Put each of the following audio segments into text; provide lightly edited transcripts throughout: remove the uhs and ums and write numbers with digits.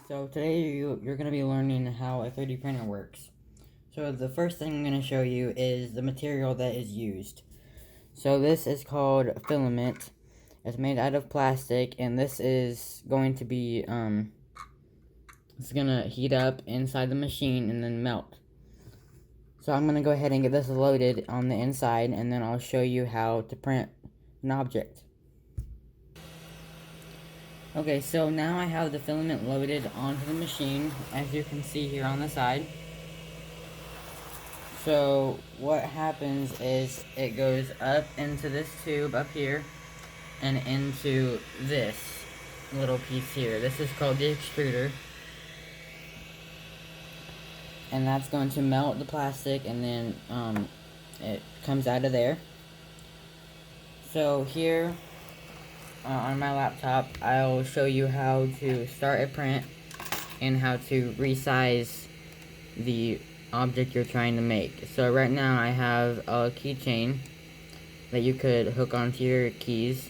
So today you're going to be learning how a 3D printer works. So the first thing I'm going to show you is the material that is used. So this is called filament. It's made out of plastic, and this is going to be it's going to heat up inside the machine and then melt. So I'm going to go ahead and get this loaded on the inside, and then I'll show you how to print an object. Okay, so now I have the filament loaded onto the machine, as you can see here on the side. So what happens is it goes up into this tube up here and into this little piece here. This is called the extruder. And that's going to melt the plastic, and then it comes out of there. So here on my laptop, I'll show you how to start a print and how to resize the object you're trying to make. So right now I have a keychain that you could hook onto your keys,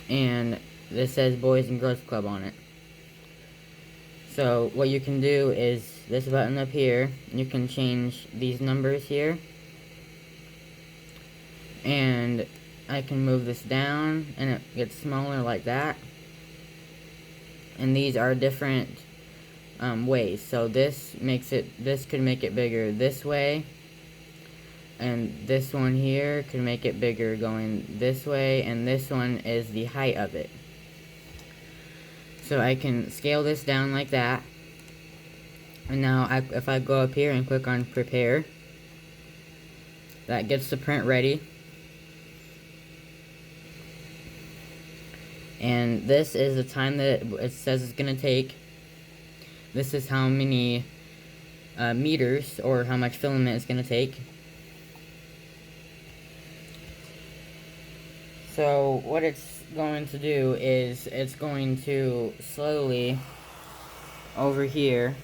and this says Boys and Girls Club on it. So what you can do is this button up here, you can change these numbers here, and I can move this down and it gets smaller like that. And these are different ways. So this could make it bigger this way, and this one here could make it bigger going this way, and this one is the height of it. So I can scale this down like that. And now if I go up here and click on prepare, that gets the print ready. And this is the time that it says it's going to take. This is how many meters, or how much filament it's going to take. So what it's going to do is it's going to slowly, over here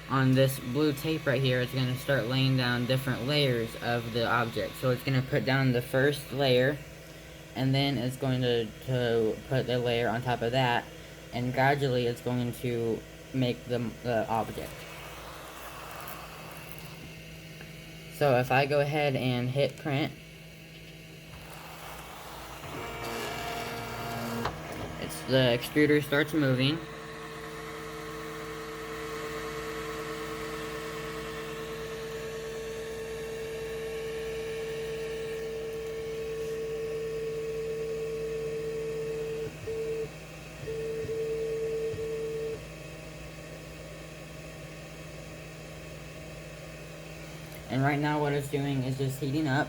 on this blue tape right here, it's going to start laying down different layers of the object. So it's going to put down the first layer, and then it's going to put the layer on top of that, and gradually it's going to make the object. So if I go ahead and hit print, the extruder starts moving. And right now what it's doing is just heating up.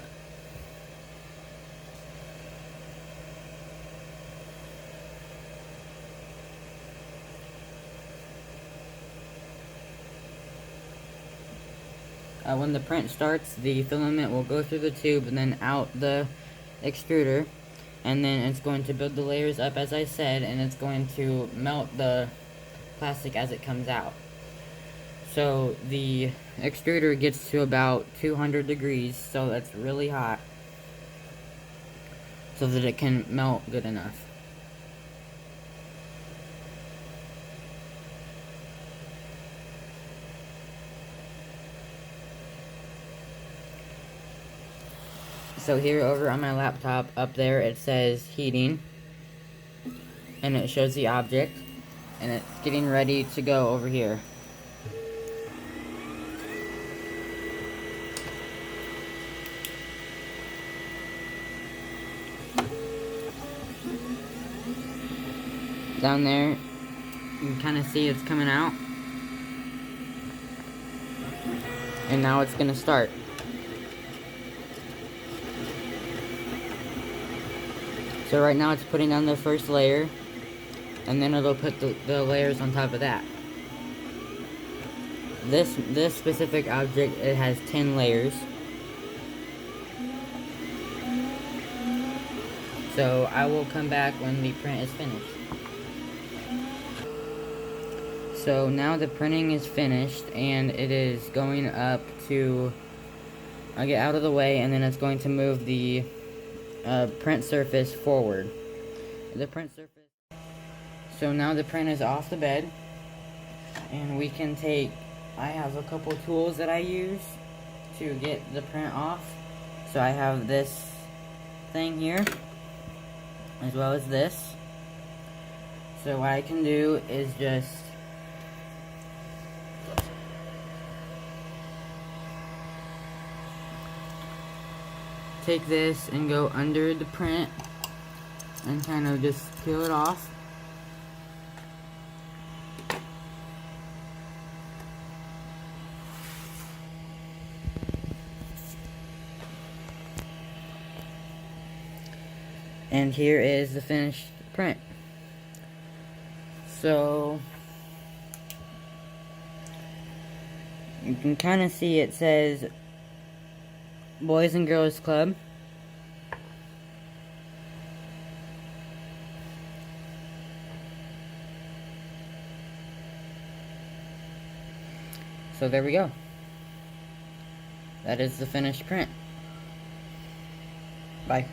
When the print starts, the filament will go through the tube and then out the extruder, and then it's going to build the layers up as I said, and it's going to melt the plastic as it comes out. So the extruder gets to about 200 degrees, so that's really hot, so that it can melt good enough. So here over on my laptop, up there, it says heating, and it shows the object, and it's getting ready to go over here. Down there, you can kind of see it's coming out, and now it's going to start. So right now it's putting down the first layer, and then it'll put the layers on top of that. This specific object, it has 10 layers. So I will come back when the print is finished. So now the printing is finished, and it is going up to, I'll get out of the way, and then it's going to move the print surface forward. The print surface So now the print is off the bed, and we can take, I have a couple tools that I use to get the print off. So I have this thing here, as well as this. So what I can do is just take this and go under the print and kind of just peel it off. And here is the finished print. So you can kind of see it says Boys and Girls Club. So there we go. That is the finished print. Bye.